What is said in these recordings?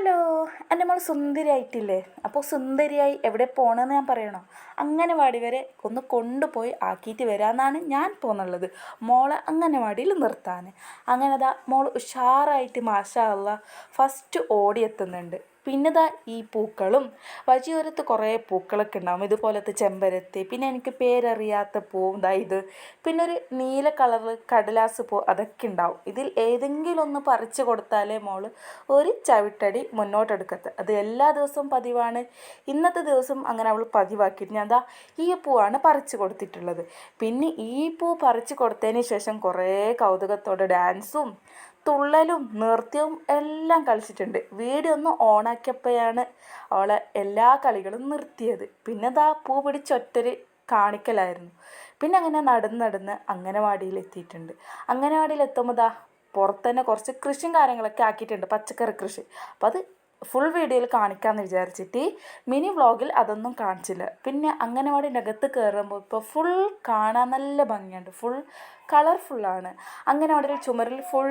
Hello, എൻ്റെ മോൾ സുന്ദരിയായിട്ടില്ലേ? അപ്പോൾ സുന്ദരിയായി എവിടെ പോകണമെന്ന് ഞാൻ പറയണോ? അംഗനവാടി വരെ ഒന്ന് കൊണ്ടുപോയി ആക്കിയിട്ട് വരാമെന്നാണ് ഞാൻ പോകുന്നുള്ളത്, മോളെ അംഗനവാടിയിൽ നിർത്താൻ. അങ്ങനെ മോൾ ഉഷാറായിട്ട് മാഷാ അല്ലാ ഫസ്റ്റ് ഓടിയെത്തുന്നുണ്ട്. പിന്നെ ഈ പൂക്കളും വഴിയോരത്ത് കുറേ പൂക്കളൊക്കെ ഉണ്ടാവും, ഇതുപോലത്തെ ചെമ്പരത്തി, പിന്നെ എനിക്ക് പേരറിയാത്ത പൂവും ഇത്, പിന്നെ ഒരു നീല കളറിൽ കടലാസ് പൂ, അതൊക്കെ ഉണ്ടാവും. ഇതിൽ ഏതെങ്കിലും ഒന്ന് പറിച്ചു കൊടുത്താലേ മോൾ ഒരു ചവിട്ടടി മുന്നോട്ടെടുക്കത്ത്. അത് എല്ലാ ദിവസവും പതിവാണ്. ഇന്നത്തെ ദിവസം അങ്ങനെ അവൾ പതിവാക്കിയിട്ട് ഞാൻ ഈ പൂവാണ് പറിച്ചു കൊടുത്തിട്ടുള്ളത്. പിന്നെ ഈ പൂ പറിച്ചു കൊടുത്തതിന് ശേഷം കുറേ കൗതുകത്തോടെ ഡാൻസും തുള്ളലും നൃത്യവും എല്ലാം കളിച്ചിട്ടുണ്ട്. വീഡിയോ ഒന്ന് ഓണാക്കിയപ്പോഴാണ് അവളെ എല്ലാ കളികളും നിർത്തിയത്. പിന്നെ പൂ പിടിച്ചൊറ്റൊരു കാണിക്കലായിരുന്നു. പിന്നെ അങ്ങനെ നടന്ന് അംഗനവാടിയിൽ എത്തിയിട്ടുണ്ട്. അംഗനവാടിയിൽ എത്തുമ്പോൾ പുറത്ത് തന്നെ കുറച്ച് കൃഷിയും കാര്യങ്ങളൊക്കെ ആക്കിയിട്ടുണ്ട്, പച്ചക്കറി കൃഷി. അപ്പോൾ അത് ഫുൾ വീഡിയോയിൽ കാണിക്കാമെന്ന് വിചാരിച്ചിട്ട് മിനി വ്ളോഗിൽ അതൊന്നും കാണിച്ചില്ല. പിന്നെ അംഗനവാടിൻ്റെ അകത്ത് കയറുമ്പോൾ ഇപ്പോൾ ഫുൾ കാണാൻ നല്ല ഭംഗിയുണ്ട്, ഫുൾ കളർഫുള്ളാണ്. അംഗനവാടിയിൽ ചുമരിൽ ഫുൾ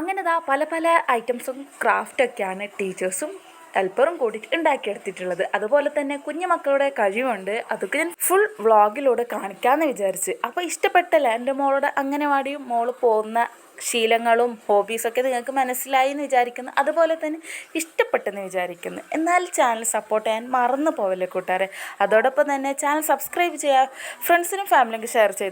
അങ്ങനെ പല പല ഐറ്റംസും ക്രാഫ്റ്റൊക്കെയാണ് ടീച്ചേഴ്സും ഹെൽപ്പറും കൂടിയിട്ട് ഉണ്ടാക്കിയെടുത്തിട്ടുള്ളത്. അതുപോലെ തന്നെ കുഞ്ഞു മക്കളുടെ കഴിവുണ്ട്, അതൊക്കെ ഞാൻ ഫുൾ വ്ളോഗിലൂടെ കാണിക്കാമെന്ന് വിചാരിച്ച്. അപ്പോൾ ഇഷ്ടപ്പെട്ടല്ലേ എൻ്റെ മോളുടെ അംഗനവാടിയും മോള് പോകുന്ന ശീലങ്ങളും ഹോബീസൊക്കെ നിങ്ങൾക്ക് മനസ്സിലായി എന്ന് വിചാരിക്കുന്നു. അതുപോലെ തന്നെ ഇഷ്ടപ്പെട്ടെന്ന് വിചാരിക്കുന്നു. എന്നാൽ ചാനൽ സപ്പോർട്ട് ചെയ്യാൻ മറന്നു പോവല്ലേ കൂട്ടുകാരെ. അതോടൊപ്പം തന്നെ ചാനൽ സബ്സ്ക്രൈബ് ചെയ്യുക, ഫ്രണ്ട്സിനും ഫാമിലിക്കും ഷെയർ ചെയ്തു.